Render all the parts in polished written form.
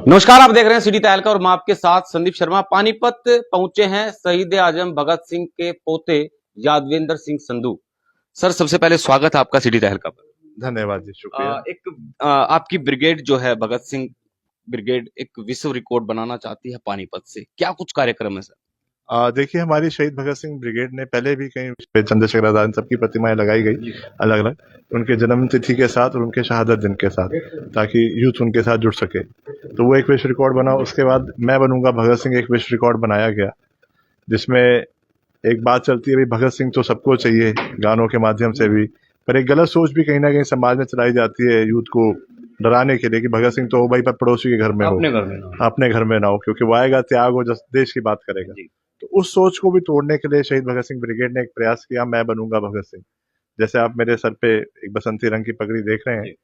नमस्कार, आप देख रहे हैं सिटी तहलका और मैं आपके साथ संदीप शर्मा। पानीपत पहुंचे हैं शहीद आजम भगत सिंह के पोते यादवेंद्र सिंह संधू। सर, सबसे पहले स्वागत है आपका सिटी तहलका पर। धन्यवाद जी, शुक्रिया। आपकी ब्रिगेड जो है भगत सिंह ब्रिगेड एक विश्व रिकॉर्ड बनाना चाहती है पानीपत से, क्या कुछ कार्यक्रम है सर? देखिए, हमारी शहीद भगत सिंह ब्रिगेड ने पहले भी कहीं पे चंद्रशेखर आजाद सबकी प्रतिमाएं लगाई गई अलग अलग, उनके जन्म तिथि के साथ और उनके शहादत दिन के साथ, ताकि यूथ उनके साथ जुड़ सके। तो वो एक विश्व रिकॉर्ड बना। उसके बाद मैं बनूंगा भगत सिंह एक विश्व रिकॉर्ड बनाया गया, जिसमें एक बात चलती है भाई भगत सिंह तो सबको चाहिए गानों के माध्यम से भी, पर एक गलत सोच भी कहीं ना कहीं समाज में चलाई जाती है यूथ को डराने के लिए कि भगत सिंह तो हो भाई पर पड़ोसी के घर में हो, अपने घर में ना हो, क्योंकि वो आएगा त्याग हो देश की बात करेगा। तो उस सोच को भी तोड़ने के लिए शहीद भगत सिंह ब्रिगेड ने एक प्रयास किया, मैं बनूंगा भगत सिंह। जैसे आप मेरे सर पे एक बसंती रंग की पगड़ी देख रहे हैं,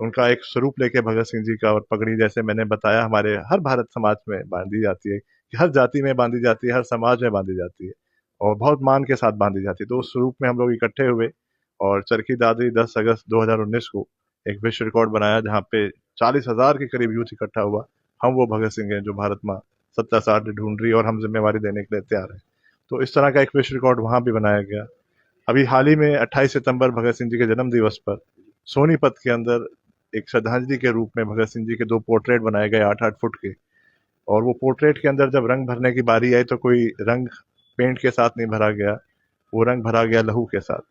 उनका एक स्वरूप लेके भगत सिंह जी का, और पगड़ी जैसे मैंने बताया हमारे हर भारत समाज में बांधी जाती है, हर जाति में बांधी जाती है, हर समाज में बांधी जाती है और बहुत मान के साथ बांधी जाती है। तो उस स्वरूप में हम लोग इकट्ठे हुए और चरखी दादरी 10 अगस्त 2019 को एक विश्व रिकॉर्ड बनाया, जहाँ पे 40,000 के करीब यूथ इकट्ठा हुआ। हम वो भगत सिंह हैं जो भारत माँ सत्ता साठ ढूंढ रही है और हम जिम्मेवारी देने के लिए तैयार हैं। तो इस तरह का एक विश्व रिकॉर्ड वहां भी बनाया गया। अभी हाल ही में 28 सितंबर भगत सिंह जी के जन्म दिवस पर सोनीपत के अंदर एक श्रद्धांजलि के रूप में भगत सिंह जी के 2 पोर्ट्रेट बनाए गए 8-8 फुट के। और वो पोर्ट्रेट के अंदर जब रंग भरने की बारी आई तो कोई रंग पेंट के साथ नहीं भरा गया, वो रंग भरा गया लहू के साथ।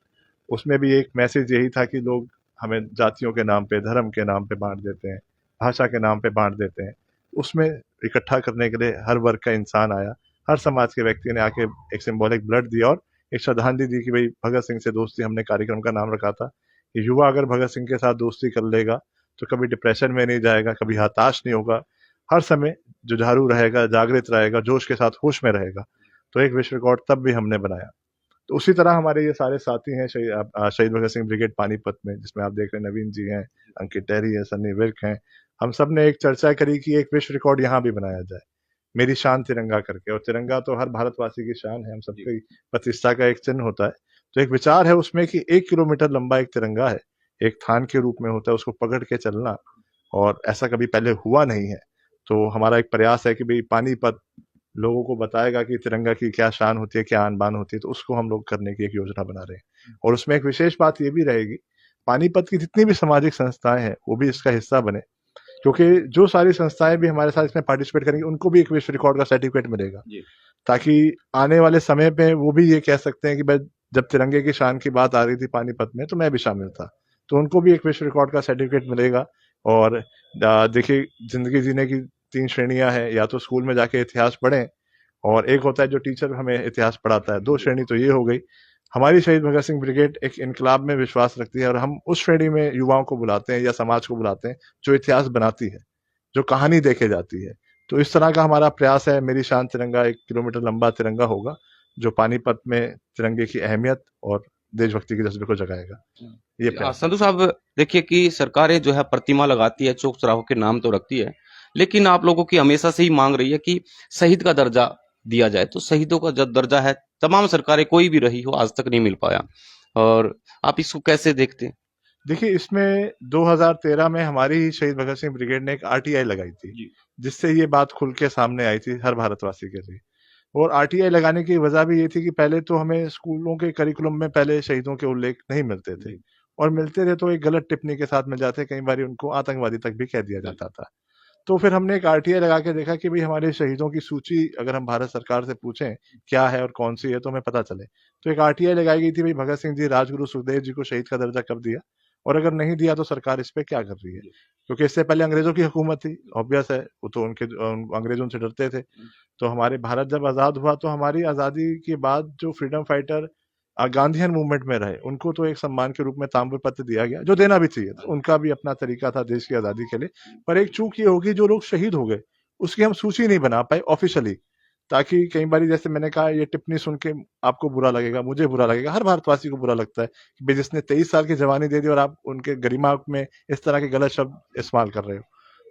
उसमें भी एक मैसेज यही था कि लोग हमें जातियों के नाम पे, धर्म के नाम पे बांट देते हैं, भाषा के नाम पे बांट देते हैं। उसमें इकट्ठा करने के लिए हर वर्ग का इंसान आया, हर समाज के व्यक्ति ने आके एक सिंबॉलिक ब्लड दिया और एक श्रद्धांजलि दी कि भाई भगत सिंह से दोस्ती। हमने कार्यक्रम का नाम रखा था कि युवा अगर भगत सिंह के साथ दोस्ती कर लेगा तो कभी डिप्रेशन में नहीं जाएगा, कभी हताश नहीं होगा, हर समय जुझारू रहेगा, जागृत रहेगा, जोश के साथ होश में रहेगा। तो एक विश्व रिकॉर्ड तब भी हमने बनाया। तो उसी तरह हमारे ये सारे साथी हैं शहीद भगत सिंह ब्रिगेड पानीपत में, जिसमें आप देख रहे हैं नवीन जी हैं, अंकित टेरी है, सन्नी विर्क हैं। हम सब ने एक चर्चा करी कि एक विश्व रिकॉर्ड यहाँ भी बनाया जाए, मेरी शान तिरंगा करके। और तिरंगा तो हर भारतवासी की शान है, हम सबकी प्रतिष्ठा का एक चिन्ह होता है। तो एक विचार है उसमें कि 1 किलोमीटर लंबा एक तिरंगा है, एक थान के रूप में होता है, उसको पकड़ के चलना, और ऐसा कभी पहले हुआ नहीं है। तो हमारा एक प्रयास है कि भाई पानीपत लोगों को बताएगा कि तिरंगा की क्या शान होती है, क्या आन-बान होती है, तो उसको हम लोग करने की एक योजना बना रहे हैं। और उसमें एक विशेष बात ये भी रहेगी, पानीपत की जितनी भी सामाजिक संस्थाएँ हैं, वो भी इसका हिस्सा बने, क्योंकि जो सारी संस्थाएँ भी हमारे साथ इसमें पार्टिसिपेट करेंगी, उनको भी एक विश्व रिकॉर्ड का सर्टिफिकेट मिलेगा। ताकि आने वाले समय पे वो भी ये कह सकते हैं कि भाई जब तिरंगे की शान की बात आ रही थी पानीपत में, तो मैं भी शामिल था। तो उनको भी एक विश्व रिकॉर्ड का सर्टिफिकेट मिलेगा। और देखिए, ज़िंदगी जीने की 3 श्रेणियाँ हैं, या तो स्कूल में जाके इतिहास पढ़ें, और एक होता है जो टीचर हमें इतिहास पढ़ाता है। 2 श्रेणी तो ये हो गई। हमारी शहीद भगत सिंह ब्रिगेड एक इनकलाब में विश्वास रखती है, और हम उस श्रेणी में युवाओं को बुलाते हैं या समाज को बुलाते हैं जो इतिहास बनाती है, जो कहानी देखे जाती है। तो इस तरह का हमारा प्रयास है। मेरी शान तिरंगा 1 किलोमीटर लंबा तिरंगा होगा, जो पानीपत में तिरंगे की अहमियत और देशभक्ति के जज्बे को जगाएगा। ये प्रयास संधू साहब, देखिए कि सरकारें जो है प्रतिमा लगाती है, चौक चौराहों के नाम तो रखती है, लेकिन आप लोगों की हमेशा से ही मांग रही है कि शहीद का दर्जा दिया जाए। तो शहीदों का जब दर्जा है, तमाम सरकारें कोई भी रही हो, आज तक नहीं मिल पाया। और आप इसको कैसे देखते हैं? देखिए, इसमें 2013 में हमारी ही शहीद भगत सिंह ब्रिगेड ने एक आरटीआई लगाई थी, जिससे ये बात खुल के सामने आई थी हर भारतवासी के लिए। और आरटीआई लगाने की वजह भी ये थी कि पहले तो हमें स्कूलों के करिकुलम में पहले शहीदों के उल्लेख नहीं मिलते थे, और मिलते थे तो एक गलत टिप्पणी के साथ मिल जाते, कई बार उनको आतंकवादी तक भी कह दिया जाता था। तो फिर हमने एक आरटीआई लगा के देखा कि भाई हमारे शहीदों की सूची अगर हम भारत सरकार से पूछें क्या है और कौन सी है, तो हमें पता चले। तो एक आरटीआई लगाई गई थी, भाई भगत सिंह जी, राजगुरु सुखदेव जी को शहीद का दर्जा कब दिया, और अगर नहीं दिया तो सरकार इस पे क्या कर रही है। क्योंकि इससे पहले अंग्रेजों की हुकूमत थी, ऑब्वियस है, वो तो अंग्रेजों से डरते थे। तो हमारे भारत जब आज़ाद हुआ तो हमारी आज़ादी के बाद जो फ्रीडम फाइटर गांधीयन मूवमेंट में रहे, उनको तो एक सम्मान के रूप में ताम्र पत्र दिया गया, जो देना भी चाहिए था। उनका भी अपना तरीका था देश की आज़ादी के लिए। पर एक चूक ये होगी, जो लोग शहीद हो गए उसकी हम सूची नहीं बना पाए ऑफिशियली, ताकि कई बार जैसे मैंने कहा, ये टिप्पणी सुन के आपको बुरा लगेगा, मुझे बुरा लगेगा, हर भारतवासी को बुरा लगता है कि भाई जिसने 23 साल की जवानी दे दी और आप उनके गरिमा में इस तरह के गलत शब्द इस्तेमाल कर रहे हो।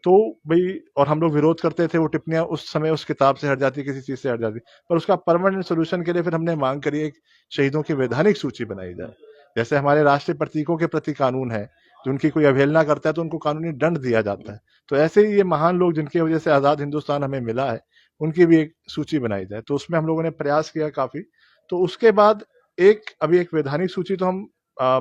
तो भाई, और हम लोग विरोध करते थे, वो टिप्पणियां उस समय उस किताब से हट जाती, किसी चीज से हट जाती। पर उसका परमानेंट सोल्यूशन के लिए फिर हमने मांग करी, एक शहीदों की वैधानिक सूची बनाई जाए। जैसे हमारे राष्ट्रीय प्रतीकों के प्रति कानून है, जो उनकी कोई अवहेलना करता है तो उनको कानूनी दंड दिया जाता है। तो ऐसे ही ये महान लोग जिनकी वजह से आज़ाद हिंदुस्तान हमें मिला है, उनकी भी एक सूची बनाई जाए। तो उसमें हम लोगों ने प्रयास किया काफ़ी। तो उसके बाद अभी एक वैधानिक सूची तो हम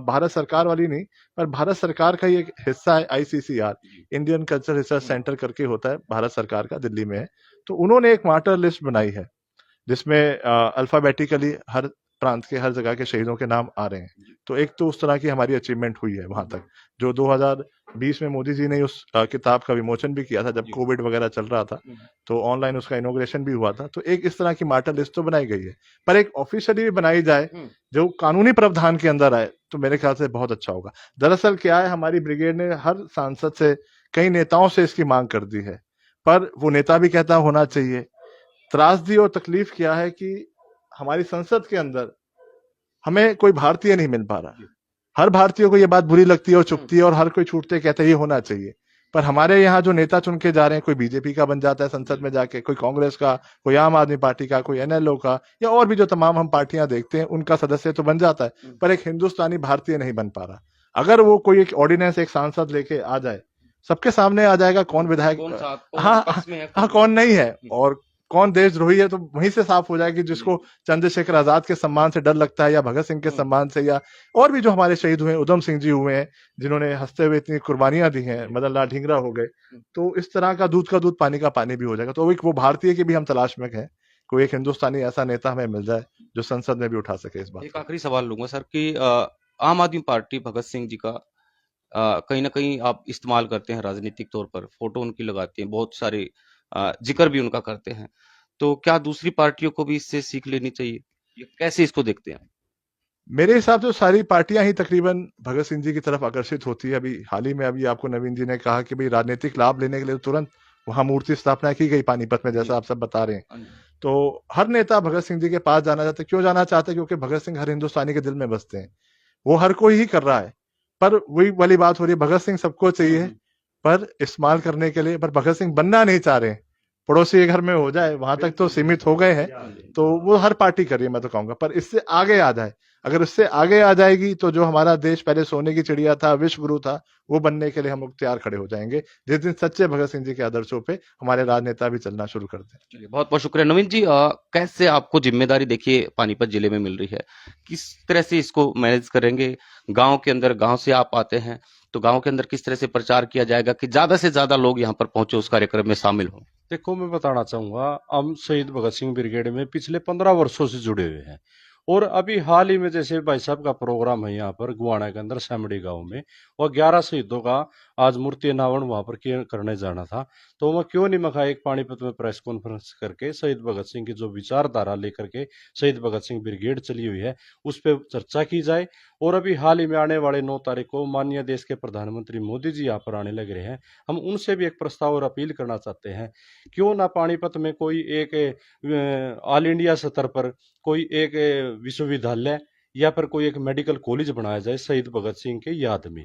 भारत सरकार वाली नहीं, पर भारत सरकार का ही एक हिस्सा है ICCR, Indian culture research centre करके होता है, भारत सरकार का, दिल्ली में है। तो उन्होंने एक मार्टर लिस्ट बनाई है जिसमें अल्फाबेटिकली हर प्रांत के, हर जगह के शहीदों के नाम आ रहे हैं। तो एक तो उस तरह की हमारी अचीवमेंट हुई है वहां तक, जो 2020 में मोदी जी ने उस किताब का विमोचन भी किया था जब कोविड वगैरह चल रहा था, तो ऑनलाइन उसका इनोग्रेशन भी हुआ था। तो एक इस तरह की मार्टर लिस्ट तो बनाई गई है, पर एक ऑफिशियली भी बनाई जाए जो कानूनी प्रावधान के अंदर आए, तो मेरे ख्याल से बहुत अच्छा होगा। दरअसल क्या है, हमारी ब्रिगेड ने हर सांसद से, कई नेताओं से इसकी मांग कर दी है, पर वो नेता भी कहता होना चाहिए। त्रासदी और तकलीफ क्या है कि हमारी संसद के अंदर हमें कोई भारतीय नहीं मिल पा रहा। हर भारतीय को ये बात बुरी लगती है और चुभती है, और हर कोई छूटते कहते हैं ये होना चाहिए। पर हमारे यहाँ जो नेता चुन के जा रहे हैं, कोई बीजेपी का बन जाता है संसद में जाके, कोई कांग्रेस का, कोई आम आदमी पार्टी का, कोई एनएलओ का, या और भी जो तमाम हम पार्टियां देखते हैं, उनका सदस्य तो बन जाता है, पर एक हिंदुस्तानी भारतीय नहीं बन पा रहा। अगर वो कोई एक ऑर्डिनेंस, एक सांसद लेके आ जाए, सबके सामने आ जाएगा कौन विधायक, हाँ कौन नहीं है और कौन देशद्रोही है, तो वहीं से साफ हो जाएगी। जिसको चंद्रशेखर आजाद के सम्मान से डर लगता है, या भगत सिंह के सम्मान से, या और भी जो हमारे शहीद हुए, उधम सिंह जी हुए हैं जिन्होंने हंसते हुए इतनी कुर्बानियां दी हैं, मदन लाल ढींगरा हो गए, तो इस तरह का दूध पानी का पानी भी हो जाएगा। तो एक वो भारतीय की भी हम तलाश में हैं, कोई एक हिंदुस्तानी ऐसा नेता हमें मिल जाए जो संसद में भी उठा सके इस बात। एक आखिरी सवाल लूंगा सर कि आम आदमी पार्टी भगत सिंह जी का कहीं ना कहीं आप इस्तेमाल करते हैं राजनीतिक तौर पर, फोटो उनकी लगाते हैं, बहुत सारे जिक्र भी उनका करते हैं, तो क्या दूसरी पार्टियों को भी इससे सीख लेनी चाहिए, या कैसे इसको देखते हैं? मेरे हिसाब से सारी पार्टियां ही तकरीबन भगत सिंह जी की तरफ आकर्षित होती है। अभी हाल ही में अभी आपको नवीन जी ने कहा कि भाई राजनीतिक लाभ लेने के लिए तुरंत वहां मूर्ति स्थापना की गई पानीपत में, जैसा आप सब बता रहे हैं। तो हर नेता भगत सिंह जी के पास जाना चाहते, क्यों जाना चाहते? क्योंकि भगत सिंह हर हिंदुस्तानी के दिल में बसते हैं। वो हर कोई ही कर रहा है, पर वही वाली बात हो रही है, भगत सिंह सबको चाहिए, पर इस्तेमाल करने के लिए, पर भगत सिंह बनना नहीं चाह रहे हैं। पड़ोसी के घर में हो जाए वहां तक तो सीमित हो गए हैं। तो वो हर पार्टी कर रही है, मैं तो कहूंगा, पर इससे आगे आ जाए। अगर इससे आगे आ जाएगी तो जो हमारा देश पहले सोने की चिड़िया था, विश्व गुरु था, वो बनने के लिए हम लोग तैयार खड़े हो जाएंगे, जिस दिन सच्चे भगत सिंह जी के आदर्शों पे हमारे राजनेता भी चलना शुरू कर दें। चलिए, बहुत बहुत शुक्रिया नवीन जी। कैसे आपको जिम्मेदारी देखिए पानीपत जिले में मिल रही है, किस तरह से इसको मैनेज करेंगे? गांव के अंदर, गांव से आप आते हैं, तो गांव के अंदर किस तरह से प्रचार किया जाएगा कि ज्यादा से ज्यादा लोग यहाँ पर पहुंचे, उस कार्यक्रम में शामिल हों? देखो, मैं बताना चाहूंगा, हम शहीद भगत सिंह ब्रिगेड में पिछले 15 वर्षों से जुड़े हुए हैं। और अभी हाल ही में जैसे भाई साहब का प्रोग्राम है यहाँ पर गुवाना के अंदर सैमड़ी गांव में, और 11 शहीदों का आज मूर्ति अनावरण वहां पर करने जाना था। तो मैं क्यों नहीं मखा एक पानीपत में प्रेस कॉन्फ्रेंस करके शहीद भगत सिंह की जो विचारधारा लेकर के शहीद भगत सिंह ब्रिगेड चली हुई है उस पर चर्चा की जाए। और अभी हाल ही में आने वाले 9 तारीख को माननीय देश के प्रधानमंत्री मोदी जी यहाँ पर आने लग रहे हैं। हम उनसे भी एक प्रस्ताव और अपील करना चाहते हैं, क्यों ना पानीपत में कोई एक ऑल इंडिया स्तर पर कोई एक विश्वविद्यालय या फिर कोई एक मेडिकल कॉलेज बनाया जाए शहीद भगत सिंह के याद में,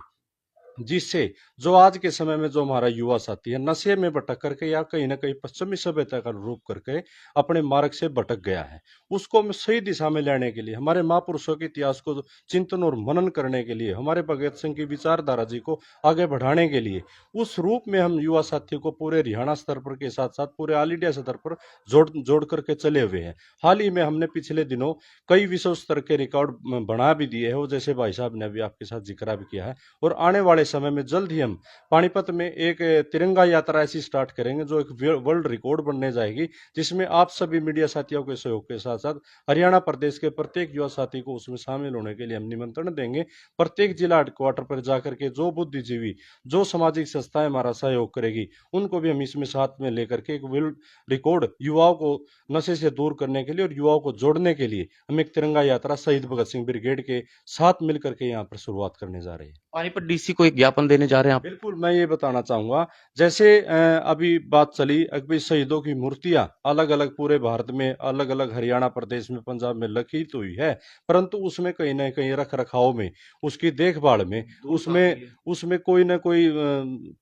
जिससे जो आज के समय में जो हमारा युवा साथी है नशे में भटक करके या कहीं ना कहीं पश्चिमी सभ्यता का रूप करके अपने मार्ग से भटक गया है, उसको हम सही दिशा में लाने के लिए, हमारे महापुरुषों के इतिहास को चिंतन और मनन करने के लिए, हमारे भगत सिंह की विचारधारा जी को आगे बढ़ाने के लिए, उस रूप में हम युवा साथियों को पूरे हरियाणा स्तर पर के साथ साथ पूरे ऑल इंडिया स्तर पर जोड़ करके चले हुए हैं। हाल ही में हमने पिछले दिनों कई विश्व स्तर के रिकॉर्ड बना भी दिए हैं, जैसे भाई साहब ने अभी आपके साथ जिक्र भी किया है। और आने वाले समय में जल्द ही हम पानीपत में एक तिरंगा यात्रा ऐसी स्टार्ट करेंगे जो एक वर्ल्ड रिकॉर्ड बनने जाएगी, जिसमें आप सभी मीडिया साथियों के सहयोग के साथ साथ हरियाणा प्रदेश के प्रत्येक युवा साथी को उसमें शामिल होने के लिए हम निमंत्रण देंगे। प्रत्येक जिला हेडक्वार्टर पर जाकर के जो बुद्धिजीवी, जो सामाजिक संस्थाएं हमारा सहयोग करेगी, उनको भी हम इसमें साथ में लेकर के एक वर्ल्ड रिकॉर्ड युवाओं को नशे से दूर करने के लिए और युवाओं को जोड़ने के लिए हम एक तिरंगा यात्रा शहीद भगत सिंह ब्रिगेड के साथ मिलकर के यहाँ पर शुरुआत करने जा रहे हैं। पानीपत डीसी को एक ज्ञापन देने जा रहे हैं आप? बिल्कुल, मैं ये बताना चाहूंगा, जैसे अभी बात चली अभी शहीदों की मूर्तियां अलग अलग पूरे भारत में, अलग अलग हरियाणा प्रदेश में, पंजाब में लगी तो हुई है, परंतु उसमें कहीं ना कहीं रख रखाव में, उसकी देखभाल में, उसमें कोई ना कोई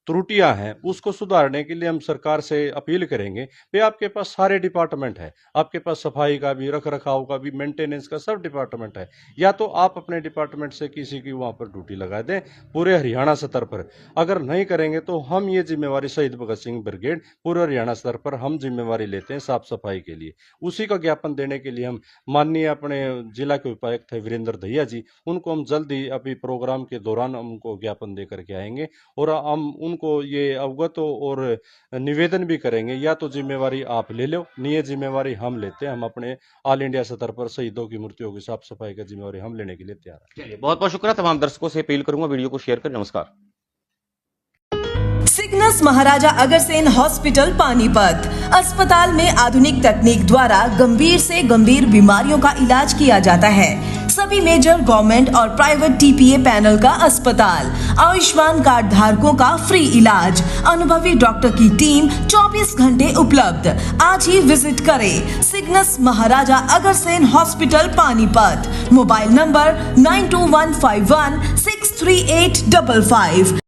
त्रुटियां हैं। उसको सुधारने के लिए हम सरकार से अपील करेंगे भाई आपके पास सारे डिपार्टमेंट है, आपके पास सफाई का भी, रख रखाव का भी, मेंटेनेंस का सब डिपार्टमेंट है, या तो आप अपने डिपार्टमेंट से किसी की वहां पर ड्यूटी लगा दें। पूरे हरियाणा हरियाणा स्तर पर अगर नहीं करेंगे तो हम ये जिम्मेवारी शहीद भगत सिंह ब्रिगेड पूरे हरियाणा स्तर पर हम जिम्मेवारी लेते हैं साफ सफाई के लिए। उसी का ज्ञापन देने के लिए हम माननीय अपने जिला के उपायुक्त थे वीरेंद्र दहिया जी, उनको हम जल्दी अभी प्रोग्राम के दौरान उनको ज्ञापन दे करके आएंगे और हम उनको ये अवगत और निवेदन भी करेंगे, या तो जिम्मेवारी आप ले लो, नहीं ये जिम्मेवारी हम लेते हैं। हम अपने ऑल इंडिया स्तर पर शहीदों की मूर्तियों की साफ सफाई का जिम्मेवारी हम लेने के लिए तैयार हैं। चलिए, बहुत बहुत शुक्रिया। तमाम दर्शकों से अपील करूंगा वीडियो को शेयर करें। नमस्कार। Cygnus Maharaja Agrasen hospital Panipat. अस्पताल में आधुनिक तकनीक द्वारा गंभीर से गंभीर बीमारियों का इलाज किया जाता है। सभी मेजर गवर्नमेंट और प्राइवेट टीपीए पैनल का अस्पताल। आयुष्मान कार्ड धारकों का फ्री इलाज। अनुभवी डॉक्टर की टीम 24 घंटे उपलब्ध। आज ही विजिट करें Cygnus Maharaja Agrasen hospital Panipat. Mobile number 9215163855।